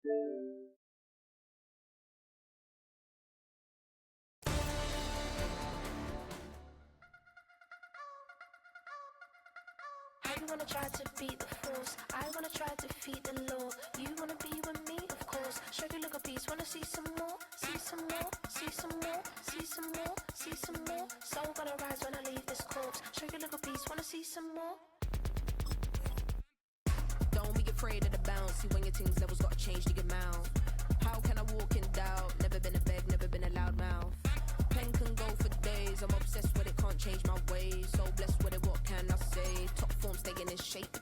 You wanna try to beat the force, I wanna try to defeat the law. You wanna be with me, of course. Show you look a piece, wanna see some more, see some more, see some more, see some more, see some more. Soul gonna rise when I leave this corpse. Show you look a piece, wanna see some more. Don't be afraid of the bounce. See when your things levels gotta change to get mouth. How can I walk in doubt? Never been a beg, never been a loud mouth. Pen can go for days. I'm obsessed with it, can't change my ways. So blessed with it, what can I say? Top form staying in shape.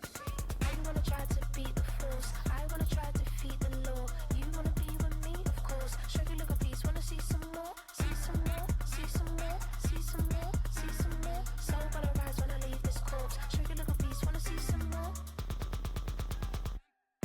You wanna try to beat the force, I wanna try to defeat the law. You wanna be with me, of course. Show you look a piece, wanna see some more, see some more, see some more, see some more, see some more. Soul gonna rise when I leave this corpse. Show you look a piece, wanna see some more.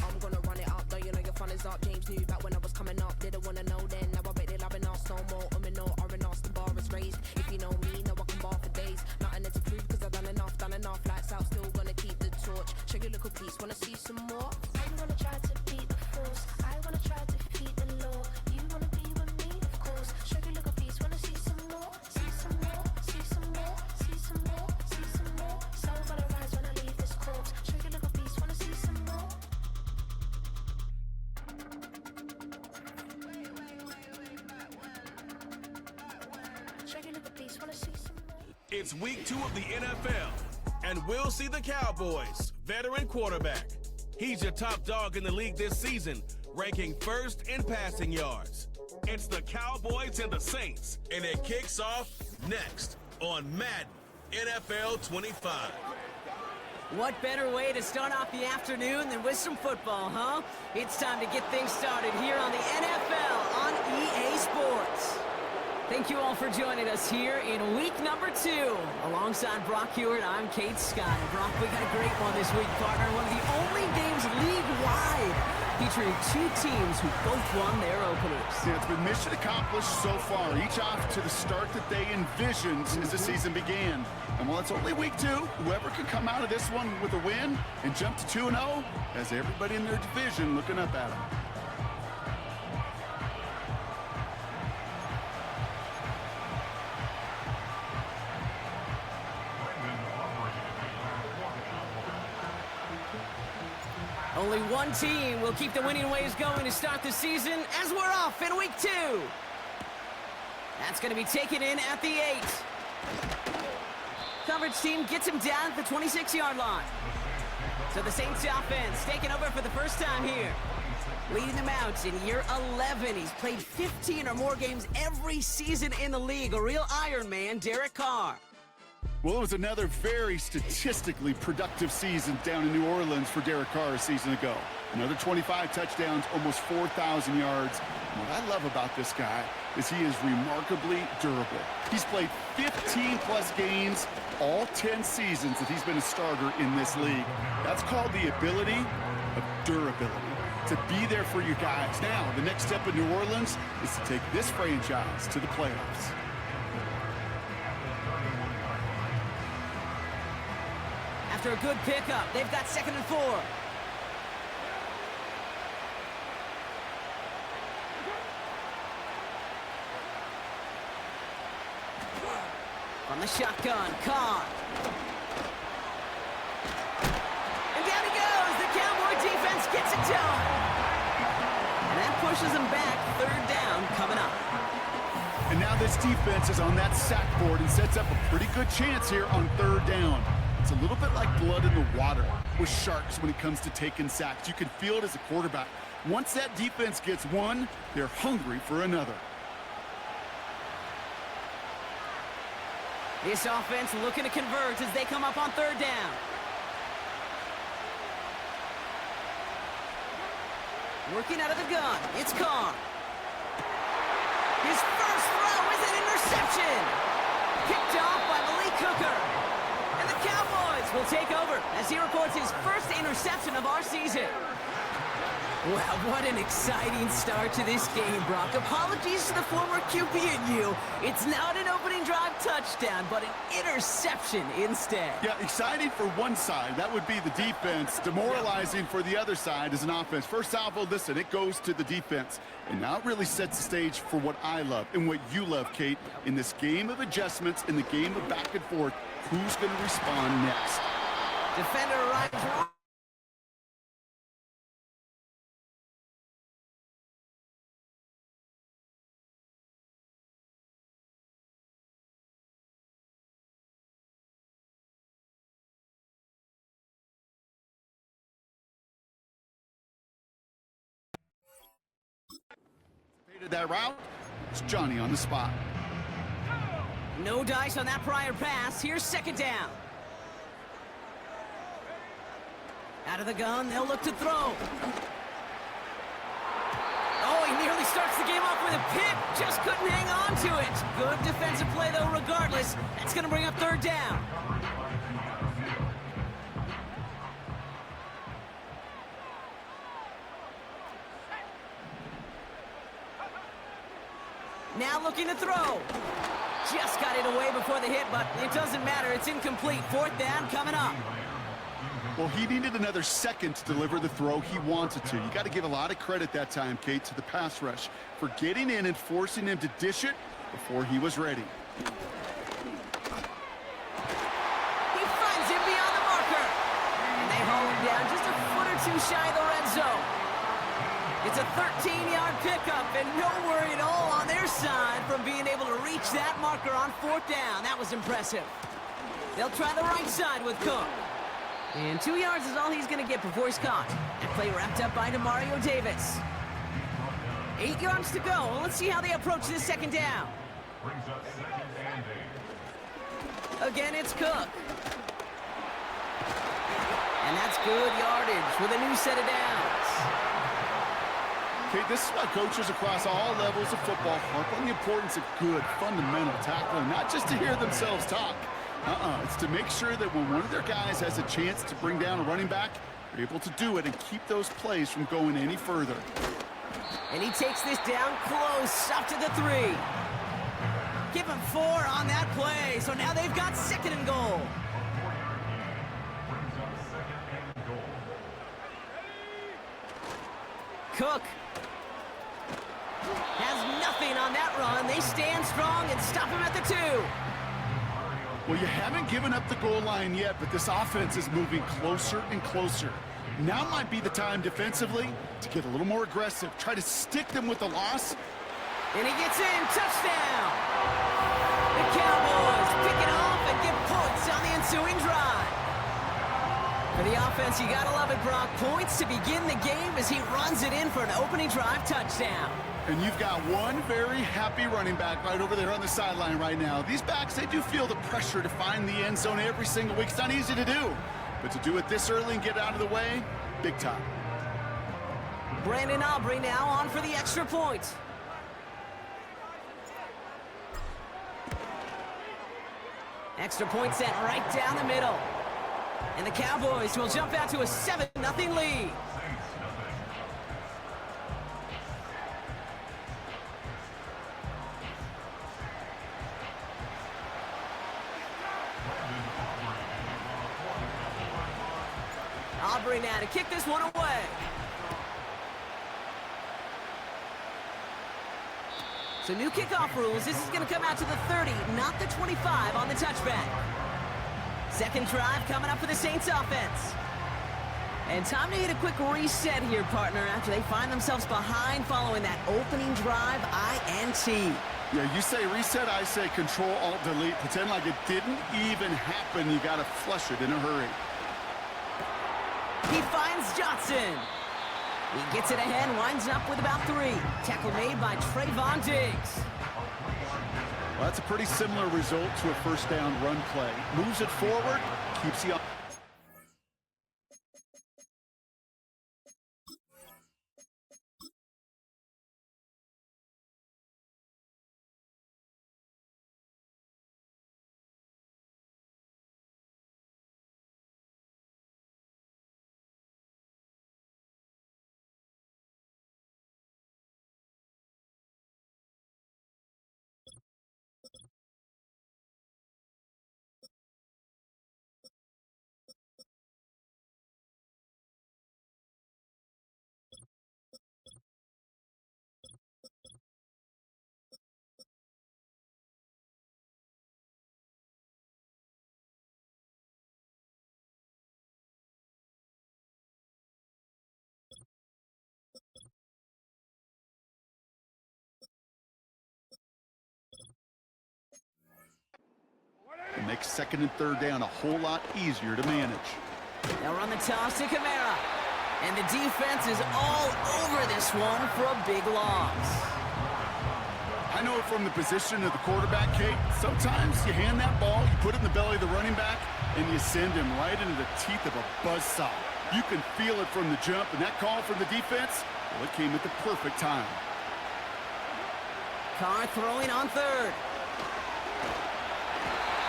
I'm gonna run it up, though you know your fun is up. James knew back when I was coming up, didn't wanna know then. Now I bet they're loving us no more. No R&R's, the bar is raised. If you know me, know I can bar for days. Nothing to prove, cause I've done enough. Lights out, still gonna keep the torch. Show you a little piece, wanna see some more? You wanna try to beat the force, I wanna try to defeat the law. You wanna be with me, of course. Show you a little piece, wanna see some more, see some more, see some more, see some more, see some more. Soul gonna rise when I leave this corpse. Show you a little piece, wanna see some more. Show you a little piece, wanna see some more. It's week 2 of the NFL, and we'll see the Cowboys' veteran quarterback. He's your top dog in the league this season, ranking first in passing yards. It's the Cowboys and the Saints, and it kicks off next on Madden NFL 25. What better way to start off the afternoon than with some football, huh? It's time to get things started here on the NFL on EA Sports. Thank you all for joining us here in week number 2. Alongside Brock Hewitt, I'm Kate Scott. And Brock, we got a great one this week, partner. One of the only games league-wide featuring 2 teams who both won their openers. Yeah, it's been mission accomplished so far, each off to the start that they envisioned as the season began. And while it's only week 2, whoever can come out of this one with a win and jump to 2-0 has everybody in their division looking up at them. Only one team will keep the winning ways going to start the season as we're off in week 2. That's going to be taken in at the 8. Coverage team gets him down at the 26-yard line. So the Saints offense taking over for the first time here. Leading them out in year 11. He's played 15 or more games every season in the league. A real Iron Man, Derek Carr. Well, it was another very statistically productive season down in New Orleans for Derek Carr a season ago. Another 25 touchdowns, almost 4,000 yards. And what I love about this guy is he is remarkably durable. He's played 15-plus games all 10 seasons that he's been a starter in this league. That's called the ability of durability, to be there for you guys. Now, the next step in New Orleans is to take this franchise to the playoffs. After a good pickup, they've got 2nd and 4. From the shotgun, Carr. And down he goes. The Cowboy defense gets it done. And that pushes them back. 3rd down coming up. And now this defense is on that sack board and sets up a pretty good chance here on 3rd down. It's a little bit like blood in the water with Sharks when it comes to taking sacks. You can feel it as a quarterback. Once that defense gets one, they're hungry for another. This offense looking to convert as they come up on 3rd down. Working out of the gun, it's Carr. His first throw is an interception. Picked off by Malik Hooker. And the Cowboys will take over as he records his first interception of our season. Well, what an exciting start to this game, Brock. Apologies to the former QB in you. It's not an opening drive touchdown, but an interception instead. Yeah, exciting for one side. That would be the defense. Demoralizing for the other side as an offense. First salvo, listen, it goes to the defense. And now it really sets the stage for what I love and what you love, Kate. In this game of adjustments, in the game of back and forth, who's going to respond next? Defender arrives. That route, it's Johnny on the spot. No dice on that prior pass. Here's second down. Out of the gun, they'll look to throw. Oh, he nearly starts the game off with a pick. Just couldn't hang on to it. Good defensive play, though, regardless. That's going to bring up third down. Now looking to throw. Just got it away before the hit, but it doesn't matter. It's incomplete. Fourth down coming up. Well, he needed another second to deliver the throw he wanted to. You got to give a lot of credit that time, Kate, to the pass rush for getting in and forcing him to dish it before he was ready. He finds him beyond the marker. And they haul him down just a foot or two shy of the red zone. It's a 13-yard pickup, and no worry at all on their side from being able to reach that marker on fourth down. That was impressive. They'll try the right side with Cook. And 2 yards is all he's going to get before he's caught. That play wrapped up by Demario Davis. 8 yards to go. Well, let's see how they approach this second down. Again, it's Cook. And that's good yardage with a new set of downs. Okay, this is why coaches across all levels of football harp on the importance of good, fundamental tackling, not just to hear themselves talk. It's to make sure that when one of their guys has a chance to bring down a running back, they're able to do it and keep those plays from going any further. And he takes this down close, up to the 3. Give him 4 on that play, so now they've got second and goal. Cook has nothing on that run. They stand strong and stop him at the 2. Well, you haven't given up the goal line yet, but this offense is moving closer and closer. Now might be the time defensively to get a little more aggressive. Try to stick them with the loss. And he gets in. Touchdown! The Cowboys pick it off and get points on the ensuing drive. For the offense, you gotta love it, Brock. Points to begin the game as he runs it in for an opening drive touchdown. And you've got one very happy running back right over there on the sideline right now. These backs, they do feel the pressure to find the end zone every single week. It's not easy to do. But to do it this early and get out of the way, big time. Brandon Aubrey now on for the extra point. Extra point set right down the middle. And the Cowboys will jump out to a 7-0 lead. Aubrey now to kick this one away. So new kickoff rules. This is going to come out to the 30, not the 25 on the touchback. Second drive coming up for the Saints offense. And time to hit a quick reset here, partner, after they find themselves behind following that opening drive INT. Yeah, you say reset, I say Control-Alt-Delete. Pretend like it didn't even happen. You got to flush it in a hurry. He finds Johnson. He gets it ahead, winds up with about 3. Tackle made by Trayvon Diggs. Well, that's a pretty similar result to a first down run play. Moves it forward, keeps you on. makes second and third down a whole lot easier to manage. They'll run the toss to Kamara. And the defense is all over this one for a big loss. I know it from the position of the quarterback, Kate. Sometimes you hand that ball, you put it in the belly of the running back, and you send him right into the teeth of a buzzsaw. You can feel it from the jump, and that call from the defense, well, it came at the perfect time. Carr throwing on third.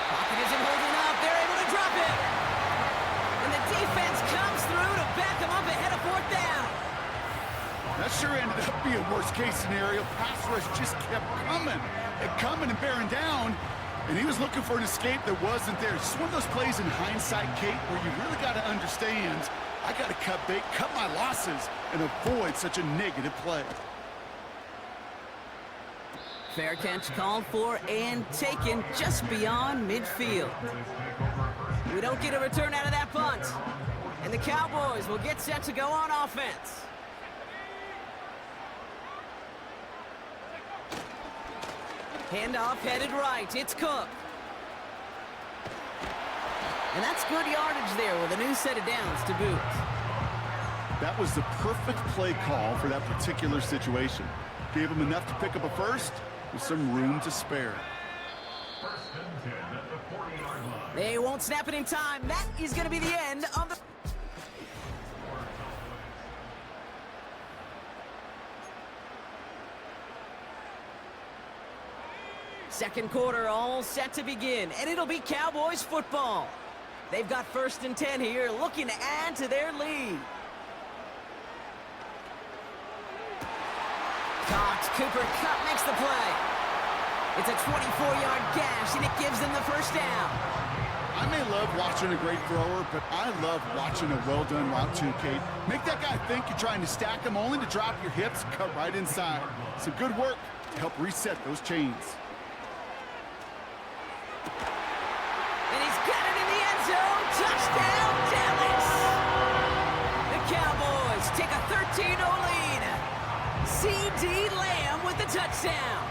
Pocket isn't holding up. They're able to drop it. And the defense comes through to back them up ahead of fourth down. That sure ended up being worst-case scenario. Pass rush just kept coming and bearing down, and he was looking for an escape that wasn't there. It's just one of those plays in hindsight, Kate, where you really got to understand, I got to cut bait, cut my losses, and avoid such a negative play. Fair catch called for and taken just beyond midfield. We don't get a return out of that punt. And the Cowboys will get set to go on offense. Handoff headed right. It's Cook. And that's good yardage there with a new set of downs to boot. That was the perfect play call for that particular situation. Gave him enough to pick up a first with some room to spare. They won't snap it in time. That is going to be the end of the... Second quarter all set to begin, and it'll be Cowboys football. They've got 1st and 10 here, looking to add to their lead. Cox, Cooper Kupp makes the play. It's a 24-yard gash, and it gives them the first down. I may love watching a great thrower, but I love watching a well-done route too, Kate. Make that guy think you're trying to stack him, only to drop your hips, cut right inside. Some good work to help reset those chains. And he's got it in the end zone. Touchdown, Dallas! The Cowboys take a 13-0 lead. C.D. Lamb with the touchdown.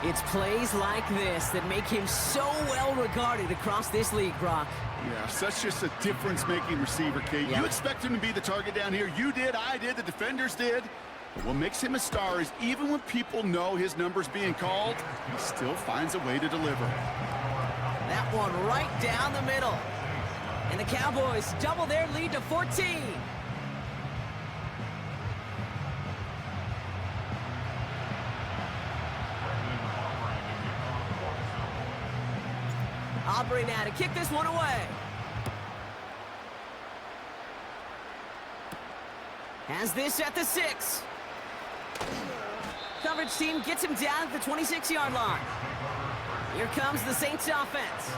It's plays like this that make him so well regarded across this league, Brock. Yeah, such just a difference-making receiver, Kate. Yep. You expect him to be the target down here. You did, I did, the defenders did. But what makes him a star is even when people know his number's being called, he still finds a way to deliver. That one right down the middle. And the Cowboys double their lead to 14. Aubrey now to kick this one away. Has this at the 6. Coverage team gets him down at the 26-yard line. Here comes the Saints offense.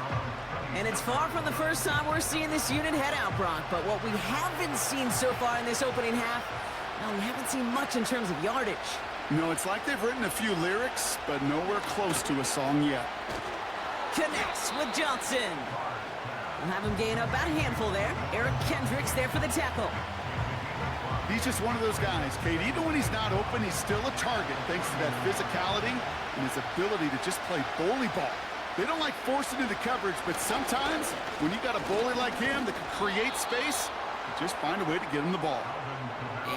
And it's far from the first time we're seeing this unit head out, Brock. But what we haven't seen so far in this opening half, well, we haven't seen much in terms of yardage. No, it's like they've written a few lyrics, but nowhere close to a song yet. Connects with Johnson. We'll have him gain about a handful there. Eric Kendricks there for the tackle. He's just one of those guys, Kate. Even when he's not open, he's still a target thanks to that physicality and his ability to just play bully ball. They don't like forcing into coverage, but sometimes when you got a bully like him that can create space, you just find a way to get him the ball.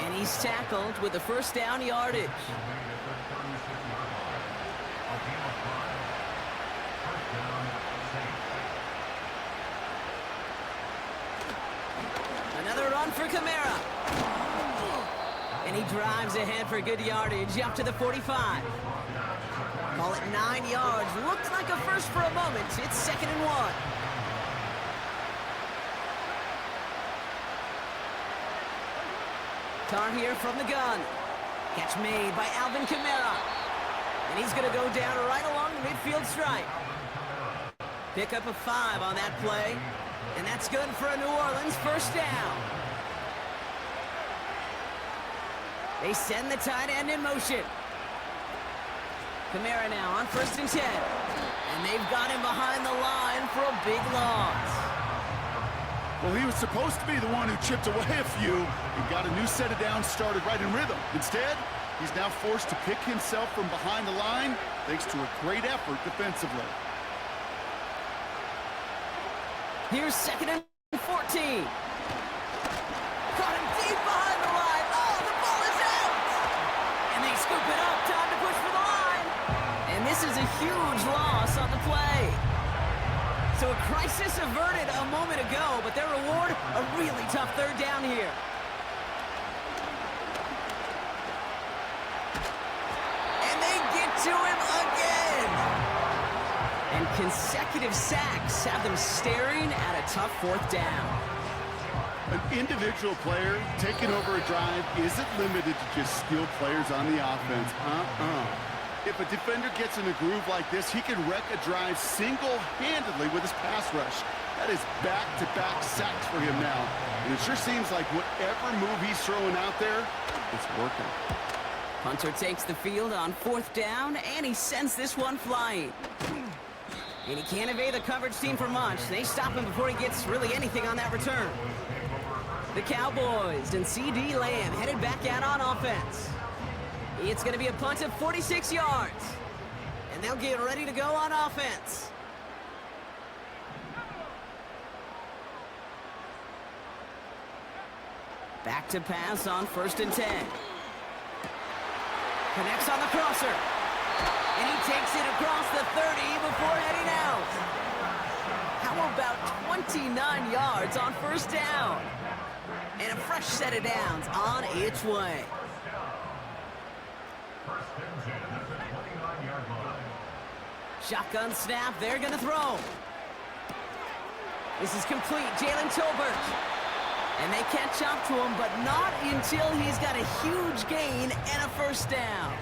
And he's tackled with the first down yardage. Another run for Kamara. And he drives ahead for good yardage up to the 45. Call it 9 yards. Looked like a first for a moment. It's 2nd and 1. Carr here from the gun. Catch made by Alvin Kamara. And he's going to go down right along the midfield stripe. Pick up a 5 on that play. And that's good for a New Orleans first down. They send the tight end in motion. Kamara now on 1st and 10. And they've got him behind the line for a big loss. Well, he was supposed to be the one who chipped away a few and got a new set of downs started right in rhythm. Instead, he's now forced to pick himself from behind the line thanks to a great effort defensively. Here's 2nd and 14. Caught him deep behind the line. Oh, the ball is out! And they scoop it up. Time to push for the line. And this is a huge loss on the play. So a crisis averted a moment ago, but their reward, a really tough 3rd down here. And they get to him again. And consecutive sacks have them staring at a tough 4th down. An individual player taking over a drive isn't limited to just skilled players on the offense. If a defender gets in a groove like this, he can wreck a drive single-handedly with his pass rush. That is back-to-back sacks for him now. And it sure seems like whatever move he's throwing out there, it's working. Hunter takes the field on 4th down, and he sends this one flying. And he can't evade the coverage team for much. They stop him before he gets really anything on that return. The Cowboys and C.D. Lamb headed back out on offense. It's going to be a punt of 46 yards. And they'll get ready to go on offense. Back to pass on 1st and 10. Connects on the crosser. And he takes it across the 30 before heading out. How about 29 yards on 1st down? And a fresh set of downs on its way. Shotgun snap, they're gonna throw. This is complete, Jalen Tolbert. And they catch up to him, but not until he's got a huge gain and a 1st down.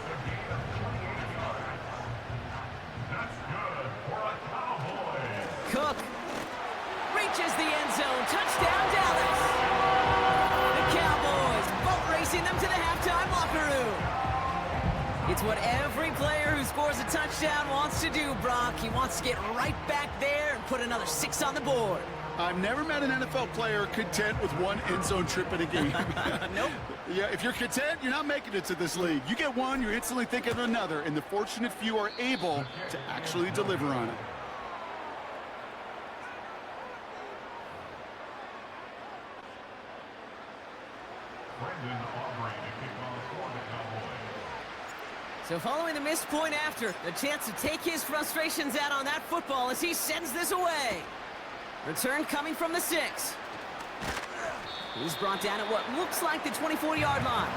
Cook reaches the end zone, touchdown Dallas. The Cowboys boat racing them to the halftime locker room. It's what every player who scores a touchdown wants to do, Brock. He wants to get right back there and put another 6 on the board. I've never met an NFL player content with one end zone trip in a game. Nope. Yeah, if you're content, you're not making it to this league. You get one, you're instantly thinking of another, and the fortunate few are able to actually deliver on it. So following the missed point after, the chance to take his frustrations out on that football as he sends this away. Return coming from the 6. He's brought down at what looks like the 24-yard line.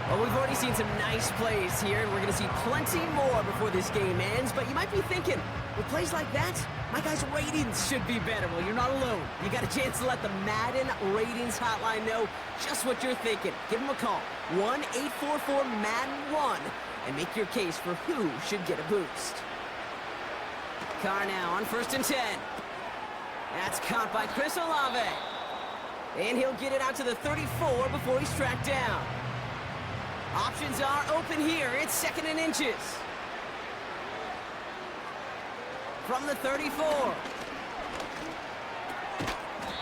Well, we've already seen some nice plays here, and we're going to see plenty more before this game ends. But you might be thinking, with plays like that, my guys' ratings should be better. Well, you're not alone. You got a chance to let the Madden ratings hotline know just what you're thinking. Give them a call, 1-844-MADDEN-1, and make your case for who should get a boost. Carr now on 1st and 10. That's caught by Chris Olave. And he'll get it out to the 34 before he's tracked down. Options are open here. It's 2nd and inches. From the 34.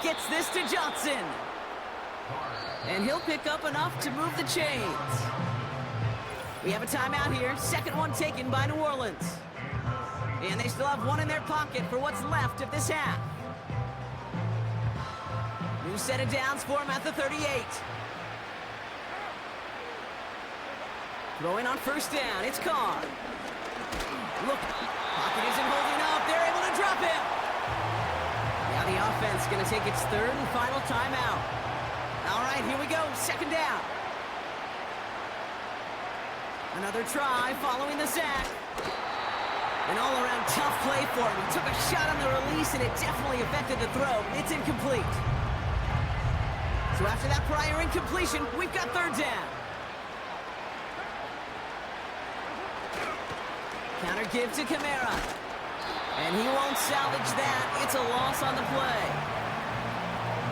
Gets this to Johnson. And he'll pick up enough to move the chains. We have a timeout here. 2nd one taken by New Orleans. And they still have one in their pocket for what's left of this half. New set of downs for him at the 38. Throwing on 1st down, it's Carr. Look, pocket isn't holding up. They're able to drop him. Now the offense going to take its 3rd and final timeout. All right, here we go, 2nd down. Another try following the sack. An all-around tough play for him. He took a shot on the release, and it definitely affected the throw. It's incomplete. So after that prior incompletion, we've got 3rd down. Counter give to Kamara. And he won't salvage that. It's a loss on the play.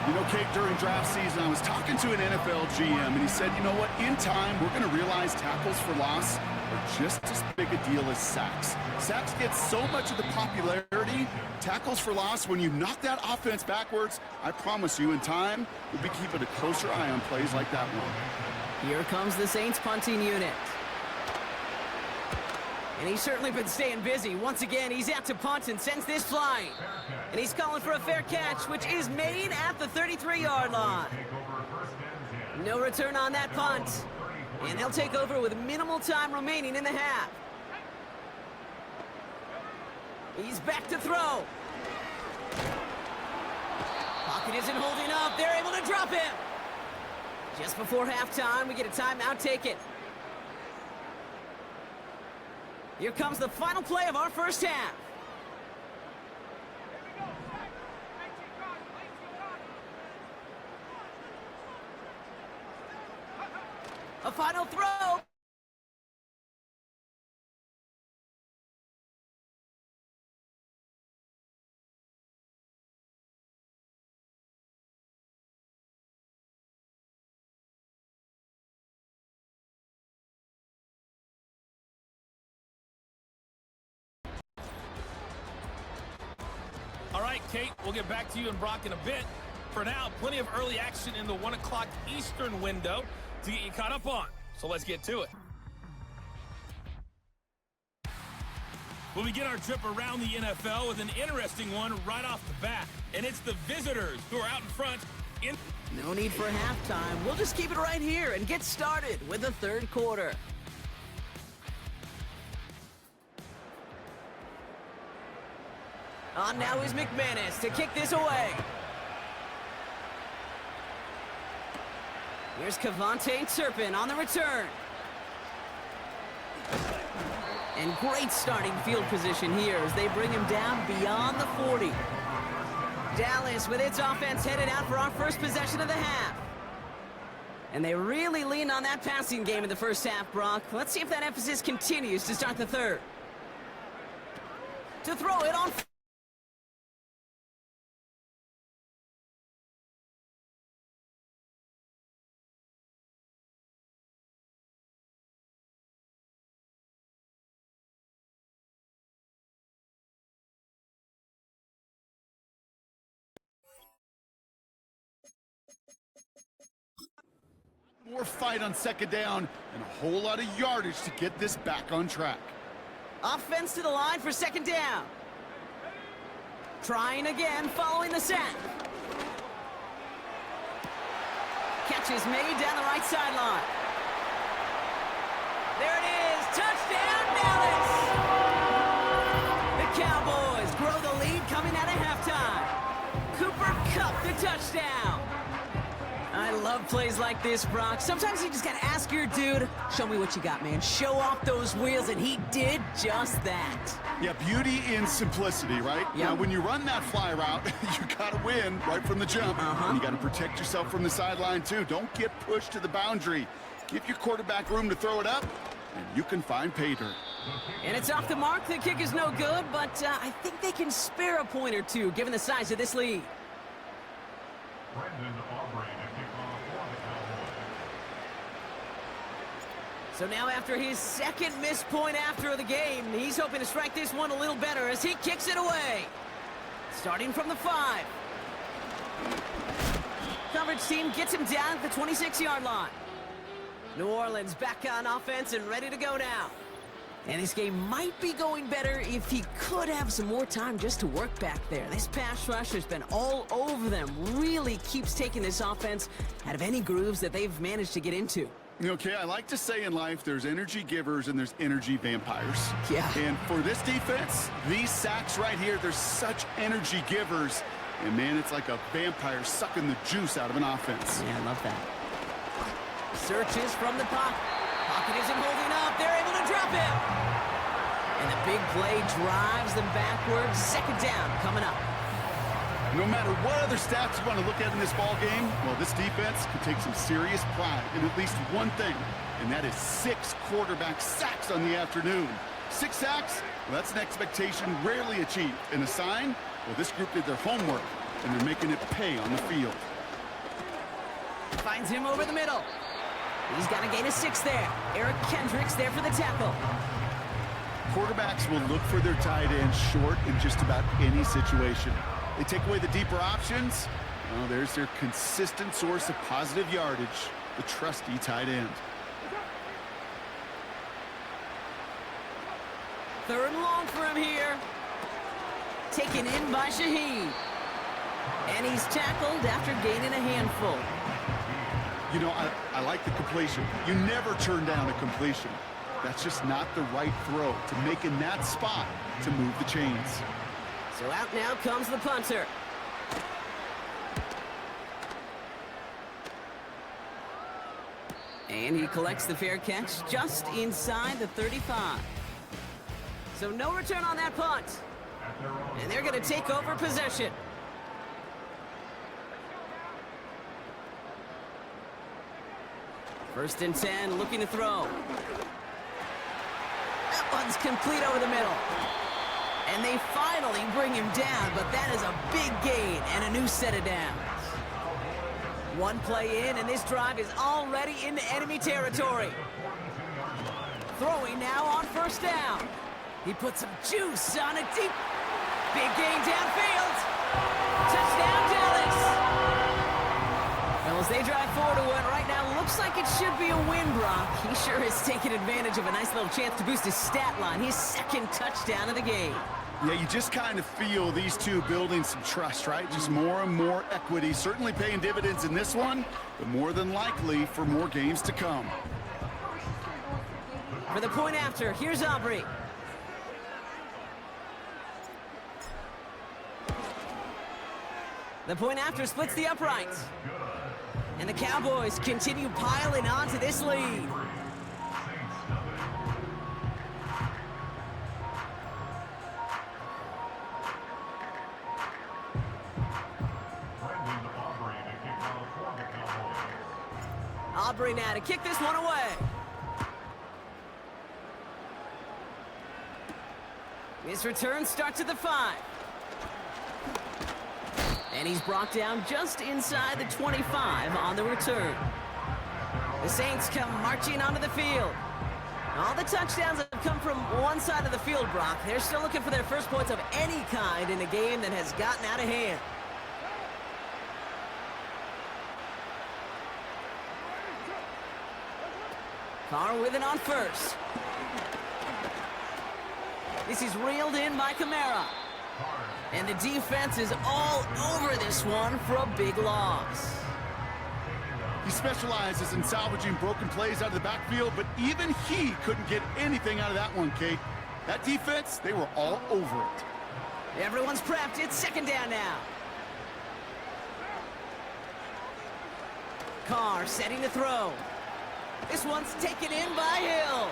You know, Kate, during draft season, I was talking to an NFL GM, and he said, you know what, in time, we're going to realize tackles for loss are just as big a deal as sacks. Sacks get so much of the popularity. Tackles for loss, when you knock that offense backwards, I promise you, in time, we'll be keeping a closer eye on plays like that one. Here comes the Saints punting unit. And he's certainly been staying busy. Once again, he's out to punt and sends this flying. And he's calling for a fair catch, which is made at the 33-yard line. No return on that punt. And they'll take over with minimal time remaining in the half. He's back to throw. Pocket isn't holding up. They're able to drop him. Just before halftime, we get a timeout taken. Here comes the final play of our first half. A final throw. All right, Kate, we'll get back to you and Brock in a bit. For now, plenty of early action in the 1 o'clock Eastern window to get you caught up on. So let's get to it. We'll begin our trip around the NFL with an interesting one right off the bat. And it's the visitors who are out in front. No need for halftime. We'll just keep it right here and get started with the third quarter. On now is McManus to kick this away. Here's Cavante Turpin on the return. And great starting field position here as they bring him down beyond the 40. Dallas with its offense headed out for our first possession of the half. And they really leaned on that passing game in the first half, Brock. Let's see if that emphasis continues to start the third. To throw it on... More fight on second down and a whole lot of yardage to get this back on track. Offense to the line for second down. Trying again following the sack. Catch is made down the right sideline. There it is. Touchdown, Dallas! The Cowboys grow the lead coming out of halftime. Cooper Kupp the touchdown. I love plays like this, Brock. Sometimes you just gotta ask your dude, show me what you got, man. Show off those wheels, and he did just that. Yeah, beauty in simplicity, right? Yep. Now, when you run that fly route, you gotta win right from the jump. And you gotta protect yourself from the sideline, too. Don't get pushed to the boundary. Give your quarterback room to throw it up, and you can find pay dirt. And it's off the mark. The kick is no good, but I think they can spare a point or two, given the size of this lead. So now after his second missed point after the game, he's hoping to strike this one a little better as he kicks it away. Starting from the 5. Coverage team gets him down at the 26-yard line. New Orleans back on offense and ready to go now. And this game might be going better if he could have some more time just to work back there. This pass rush has been all over them. Really keeps taking this offense out of any grooves that they've managed to get into. Okay, I like to say in life there's energy givers and there's energy vampires. Yeah. And for this defense, these sacks right here, they're such energy givers. And man, it's like a vampire sucking the juice out of an offense. Yeah, I love that. Searches from the pocket. Pocket isn't holding up. They're able to drop him. And the big play drives them backwards. Second down coming up. No matter what other stats you want to look at in this ball game, well, this defense can take some serious pride in at least one thing, and that is 6 quarterback sacks on the afternoon. 6 sacks, well, that's an expectation rarely achieved. And a sign, well, this group did their homework, and they're making it pay on the field. Finds him over the middle. He's got a gain of 6 there. Eric Kendricks there for the tackle. Quarterbacks will look for their tight end short in just about any situation. They take away the deeper options. Well, there's their consistent source of positive yardage, the trusty tight end. Third and long for him here. Taken in by Shaheed. And he's tackled after gaining a handful. You know, I like the completion. You never turn down a completion. That's just not the right throw to make in that spot to move the chains. So out now comes the punter. And he collects the fair catch just inside the 35. So no return on that punt. And they're going to take over possession. First and 10, looking to throw. That one's complete over the middle. And they finally bring him down, but that is a big gain and a new set of downs. One play in, and this drive is already into enemy territory. Throwing now on first down. He puts some juice on a deep, big gain downfield. Touchdown, Dallas. Well, as they drive forward to one right now, looks like it should be a win, Brock. He sure is taking advantage of a nice little chance to boost his stat line. His second touchdown of the game. Yeah, you just kind of feel these two building some trust, right? Just more and more equity. Certainly paying dividends in this one, but more than likely for more games to come. For the point after, here's Aubrey. The point after splits the uprights. And the Cowboys continue piling on to this lead. Aubrey now to kick this one away. His return starts at the 5. And he's brought down just inside the 25 on the return. The Saints come marching onto the field. All the touchdowns have come from one side of the field, Brock. They're still looking for their first points of any kind in a game that has gotten out of hand. Carr with it on first. This is reeled in by Kamara. And the defense is all over this one for a big loss. He specializes in salvaging broken plays out of the backfield, but even he couldn't get anything out of that one, Kate. That defense, they were all over it. Everyone's prepped. It's second down now. Carr setting to throw. This one's taken in by Hill.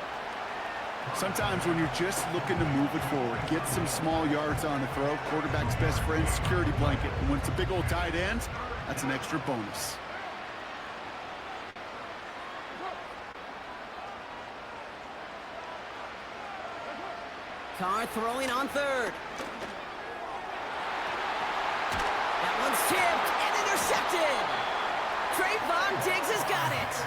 Sometimes when you're just looking to move it forward, get some small yards on the throw, quarterback's best friend, security blanket. And when it's a big old tight end, that's an extra bonus. Carr throwing on third. That one's tipped and intercepted. Trayvon Diggs has got it.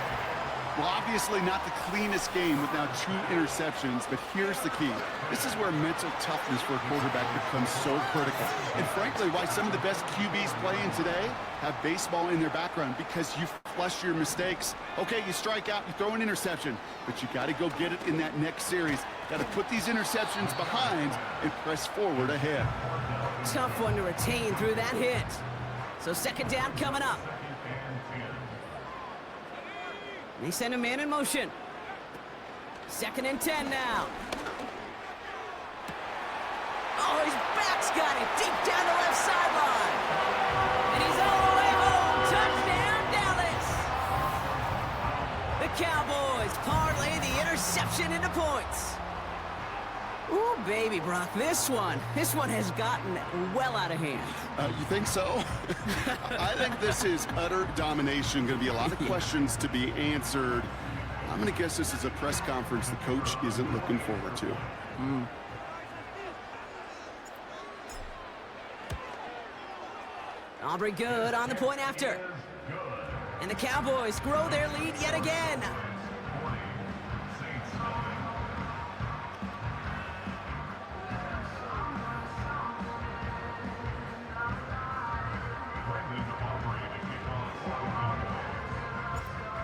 Well, obviously not the cleanest game with now 2 interceptions, but here's the key. This is where mental toughness for a quarterback becomes so critical. And frankly, why some of the best QBs playing today have baseball in their background, because you flush your mistakes. Okay, you strike out, you throw an interception, but you got to go get it in that next series. Got to put these interceptions behind and press forward ahead. Tough one to retain through that hit. So second down coming up. They send a man in motion. Second and 10 now. Oh, his back's got it deep down the left sideline. And he's all the way home. Touchdown, Dallas. The Cowboys parlay the interception into points. Ooh, baby, Brock, this one has gotten well out of hand. You think so? I think this is utter domination. Going to be a lot of questions to be answered. I'm going to guess this is a press conference the coach isn't looking forward to. Aubrey good on the point after. And the Cowboys grow their lead yet again.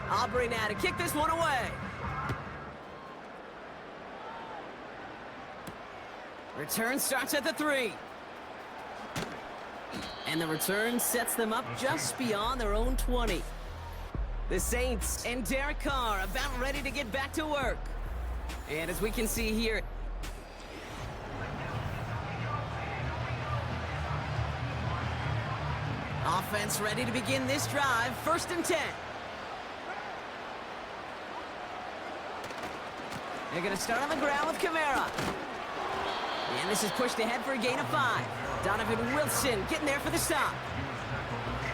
Aubrey now to kick this one away. return starts at the 3. And the return sets them up just beyond their own 20. The Saints and Derek Carr about ready to get back to work. And as we can see here, offense ready to begin this drive. 1st and 10. They're going to start on the ground with Kamara. And this is pushed ahead for a gain of 5. Donovan Wilson getting there for the stop.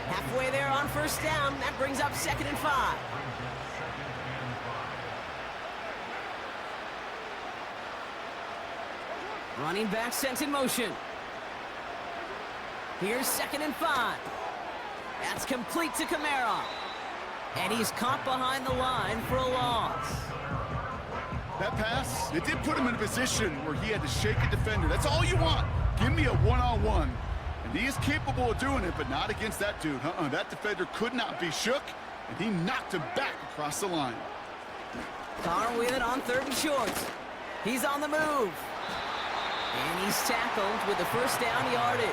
Halfway there on 1st down. That brings up 2nd and 5. Running back sent in motion. Here's 2nd and 5. That's complete to Kamara. And he's caught behind the line for a loss. That pass, it did put him in a position where he had to shake a defender. That's all you want. Give me a one-on-one. And he is capable of doing it, but not against that dude. That defender could not be shook, and he knocked him back across the line. Carr with it on 3rd and short. He's on the move. And he's tackled with the 1st down yardage.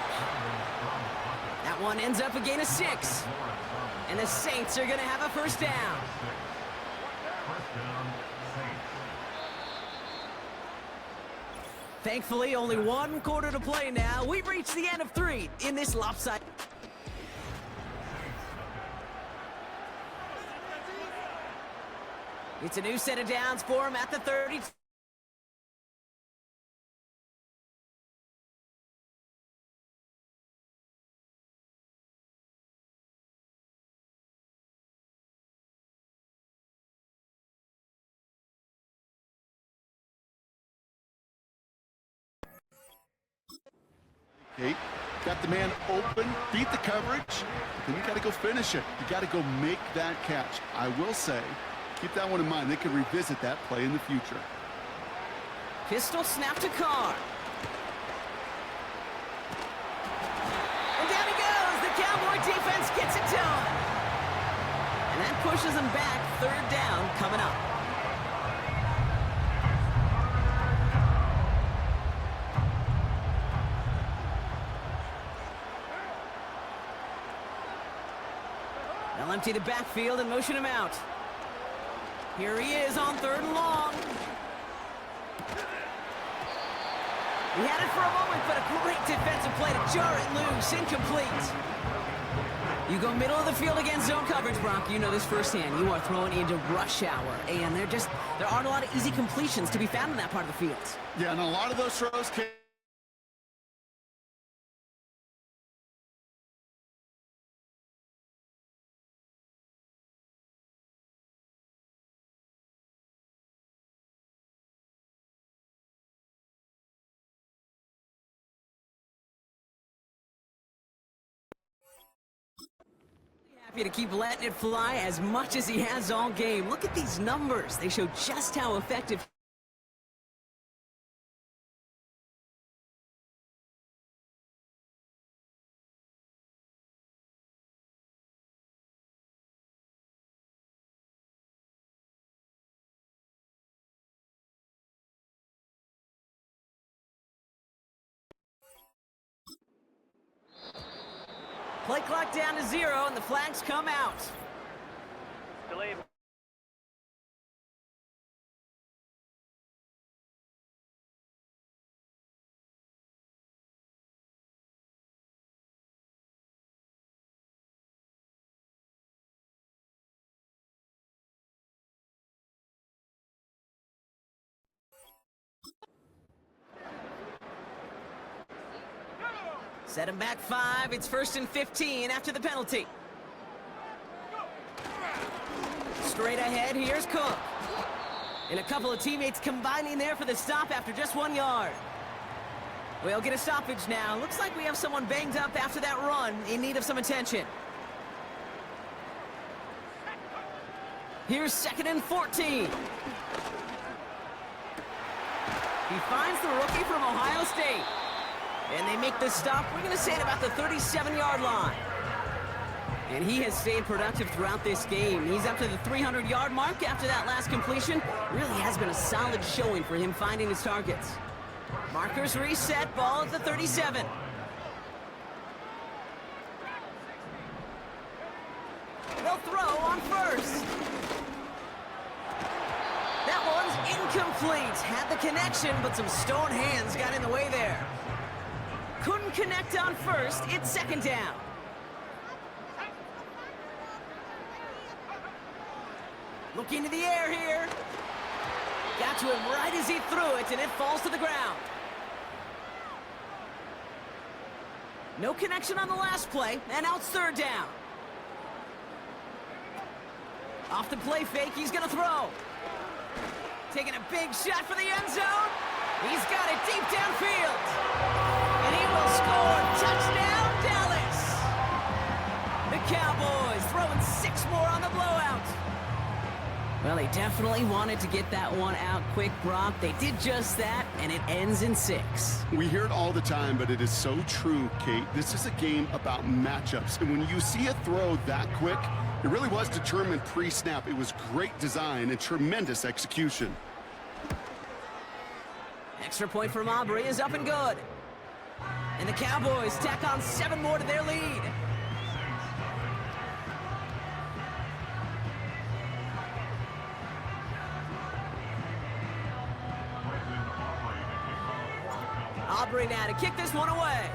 That one ends up a gain of 6. And the Saints are going to have a 1st down. Thankfully, only 1 quarter to play now. We've reached the end of 3 in this lopsided. It's a new set of downs for him at the 30. Okay, got the man open, beat the coverage, then you got to go finish it. You got to go make that catch. I will say, keep that one in mind. They could revisit that play in the future. Pistol snap to Carr. And down he goes. The Cowboy defense gets it done. And that pushes them back. 3rd down coming up. They'll empty the backfield and motion him out. Here he is on 3rd and long. He had it for a moment, but a great defensive play to jar it loose. Incomplete. You go middle of the field against zone coverage, Brock. You know this firsthand. You are throwing into rush hour, and there aren't a lot of easy completions to be found in that part of the field. Yeah, and a lot of those throws came. Happy to keep letting it fly as much as he has all game. Look at these numbers. They show just how effective. Play clock down to 0, and the flags come out. Delayed. Set him back 5. It's 1st and 15 after the penalty. Straight ahead, here's Cook. And a couple of teammates combining there for the stop after just 1 yard. We'll get a stoppage now. Looks like we have someone banged up after that run in need of some attention. Here's 2nd and 14. He finds the rookie from Ohio State. And they make the stop, we're going to say, at about the 37-yard line. And he has stayed productive throughout this game. He's up to the 300-yard mark after that last completion. Really has been a solid showing for him finding his targets. Markers reset, ball at the 37. They'll throw on first. That one's incomplete. Had the connection, but some stone hands got in the way there. Couldn't connect on first. It's second down. Look into the air here. Got to him right as he threw it, and it falls to the ground. No connection on the last play, and now it's third down. Off the play fake, he's going to throw. Taking a big shot for the end zone. He's got it deep downfield. And he will score. Touchdown, Dallas. The Cowboys throwing 6 more on the blowout. Well, they definitely wanted to get that one out quick, Brock. They did just that, and it ends in 6. We hear it all the time, but it is so true, Kate. This is a game about matchups, and when you see a throw that quick, it really was determined pre-snap. It was great design and tremendous execution. Extra point from Aubrey is up and good. And the Cowboys tack on 7 more to their lead. Aubrey now to kick this one away.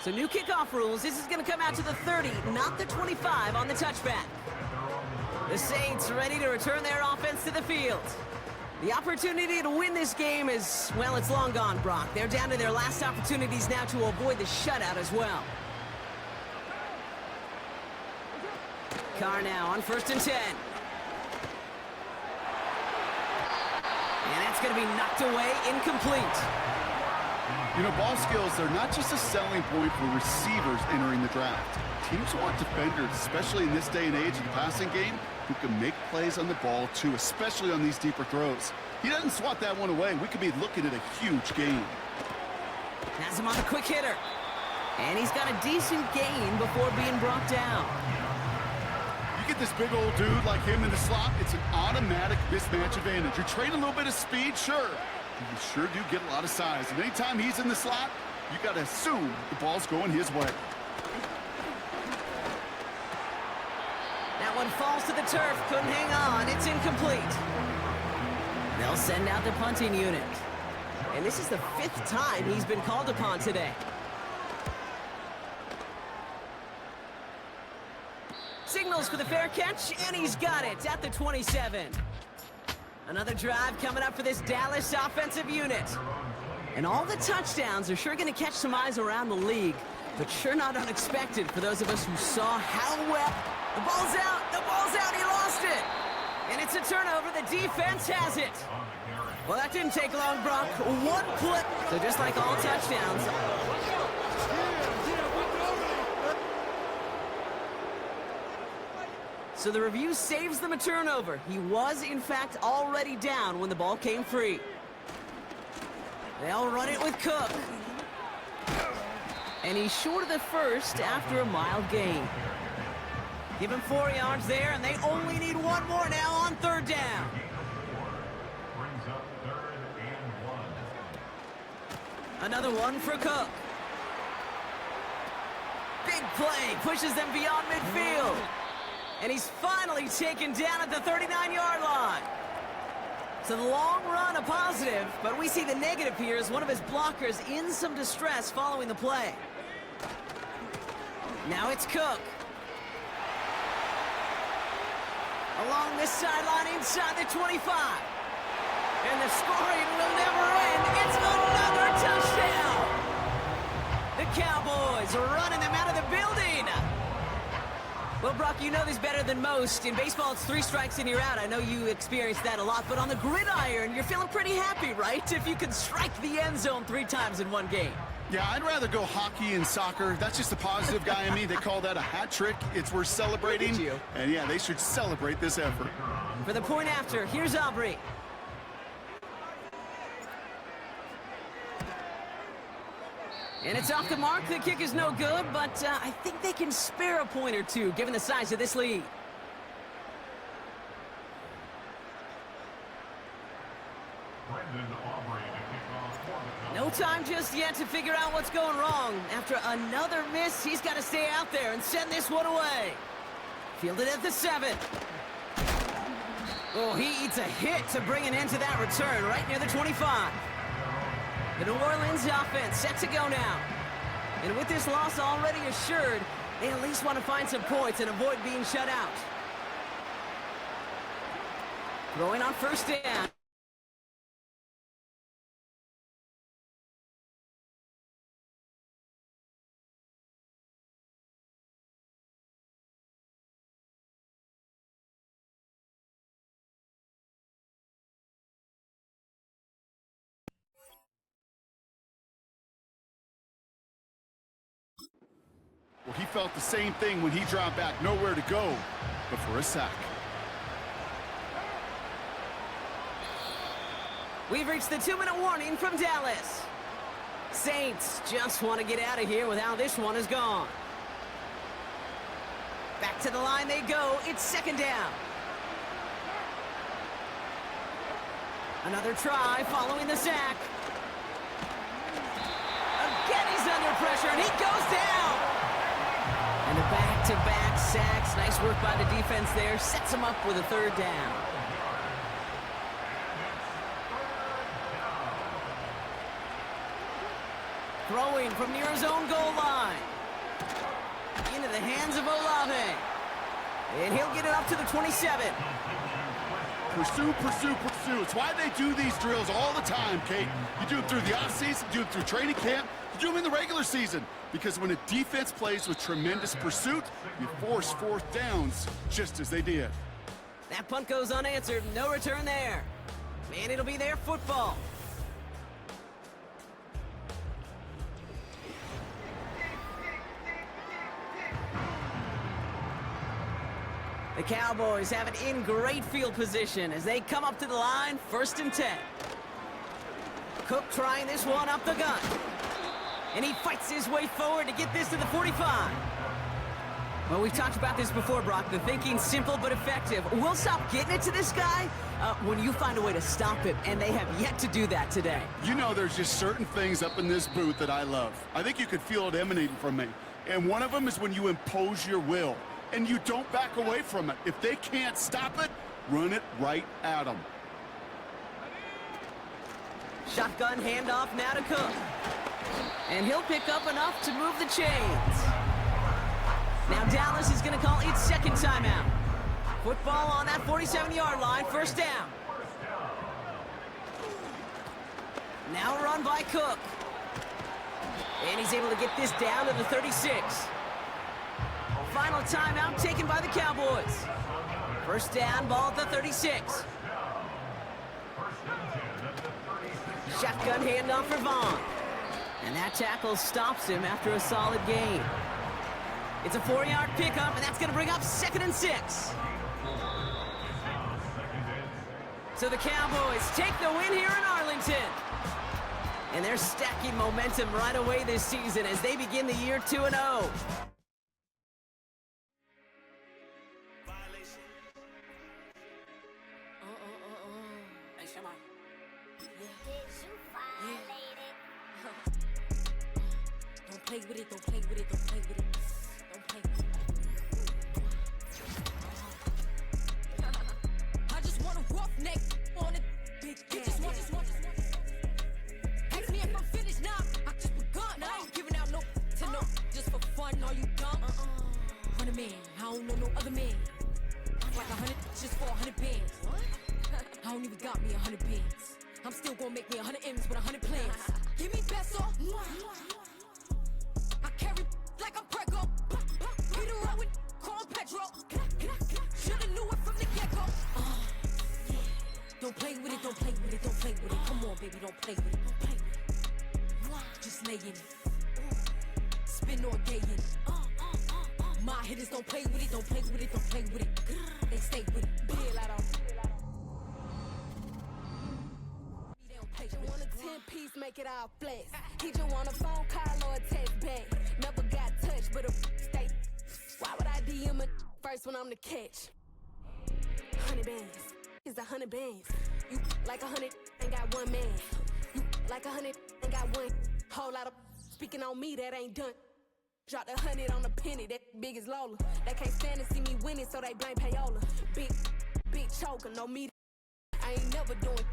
So new kickoff rules. This is going to come out to the 30, not the 25 on the touchback. The Saints ready to return their offense to the field. The opportunity to win this game is, well, it's long gone, Brock. They're down to their last opportunities now to avoid the shutout as well. Carr now on 1st and 10. And that's going to be knocked away, incomplete. You know, ball skills are not just a selling point for receivers entering the draft. Teams want defenders, especially in this day and age of the passing game, who can make plays on the ball, too, especially on these deeper throws. He doesn't swat that one away. We could be looking at a huge game. Has him on a quick hitter. And he's got a decent gain before being brought down. You get this big old dude like him in the slot, it's an automatic mismatch advantage. You trade a little bit of speed, sure. You sure do get a lot of size. And anytime he's in the slot, you got to assume the ball's going his way. That one falls to the turf. Couldn't hang on. It's incomplete. They'll send out the punting unit. And this is the 5th time he's been called upon today. Signals for the fair catch, and he's got it at the 27. Another drive coming up for this Dallas offensive unit. And all the touchdowns are sure going to catch some eyes around the league, but sure not unexpected for those of us who saw how well. The ball's out, he lost it. And it's a turnover, the defense has it. Well, that didn't take long, Brock. One play. So just like all touchdowns. So the review saves them a turnover. He was, in fact, already down when the ball came free. They'll run it with Cook. And he's short of the first after a mild gain. Give him 4 yards there, and they only need 1 more now on 3rd down. Another one for Cook. Big play, pushes them beyond midfield. And he's finally taken down at the 39-yard line. So the long run a positive, but we see the negative here as one of his blockers in some distress following the play. Now it's Cook. Along this sideline inside the 25. And the scoring will never end. It's another touchdown. The Cowboys are running them out of the building. Well, Brock, you know this better than most. In baseball, it's 3 strikes and you're out. I know you experienced that a lot, but on the gridiron, you're feeling pretty happy, right? If you can strike the end zone 3 times in one game. Yeah, I'd rather go hockey and soccer. That's just a positive guy in me. They call that a hat trick. It's worth celebrating. And yeah, they should celebrate this effort. For the point after, here's Aubrey. And it's off the mark. The kick is no good, but I think they can spare a point or two given the size of this lead. No time just yet to figure out what's going wrong. After another miss, he's got to stay out there and send this one away. Fielded at the 7. Oh, he eats a hit to bring an end to that return right near the 25. The New Orleans offense set to go now. And with this loss already assured, they at least want to find some points and avoid being shut out. Throwing on first down. Well, he felt the same thing when he dropped back, nowhere to go but for a sack. We've reached the 2-minute warning from Dallas. Saints just want to get out of here with how this one has gone. Back to the line they go. It's second down. Another try following the sack. Again, he's under pressure, and he goes down. And the back-to-back sacks. Nice work by the defense there. Sets him up with a third down. Throwing from near his own goal line. Into the hands of Olave. And he'll get it up to the 27. Pursue, pursue, pursue. It's why they do these drills all the time, Kate. You do them through the offseason, you do them through training camp, you do them in the regular season. Because when a defense plays with tremendous pursuit, you force fourth downs just as they did. That punt goes unanswered. No return there. And it'll be their football. The Cowboys have it in great field position as they come up to the line, 1st and 10. Cook trying this one up the gut. And he fights his way forward to get this to the 45. Well, we've talked about this before, Brock. The thinking's simple but effective. We'll stop getting it to this guy when you find a way to stop him, and they have yet to do that today. You know, there's just certain things up in this booth that I love. I think you could feel it emanating from me. And one of them is when you impose your will. And you don't back away from it. If they can't stop it, run it right at them. Shotgun handoff now to Cook. And he'll pick up enough to move the chains. Now Dallas is going to call its second timeout. Football on that 47-yard line, 1st down. Now a run by Cook. And he's able to get this down to the 36. Final timeout taken by the Cowboys. 1st down, ball at the 36. Shotgun handoff for Vaughn. And that tackle stops him after a solid gain. It's a 4-yard pickup, and that's going to bring up 2nd and 6. So the Cowboys take the win here in Arlington. And they're stacking momentum right away this season as they begin the year 2-0. Don't play with it, don't play with it, don't play with it. Don't play with it. I just want a roughneck on it. You just want. Ask me if I'm finished now. I just begun. I ain't giving out no to no. Just for fun, are you dumb? 100 man, I don't know no other man. Like 100 just for 100 bands. I don't even got me 100 bands. I'm still gonna make me 100 M's with 100 plans. Give me peso. I carry like I'm Prego. Hit a road with Corn Petro. Shoulda knew it from the get-go. Don't play with it, don't play with it, don't play with it. Come on, baby, don't play with it, don't play with it. Just lay in it. Spin or gay in it. My hitters don't play with it, don't play with it, don't play with it. They stay with it. Bill out on. You want a 10-piece, make it all flex. He just want a phone call or a text back. Never got touched, but a stay. Why would I DM it first when I'm the catch? 100 bands. It's 100 bands. You like 100 and got got one man. You like 100 and got one. Whole lot of speaking on me that ain't done. Dropped 100 on a penny, that big as Lola. They can't stand to see me winning, so they blame payola. Big choker, no me. I ain't never doing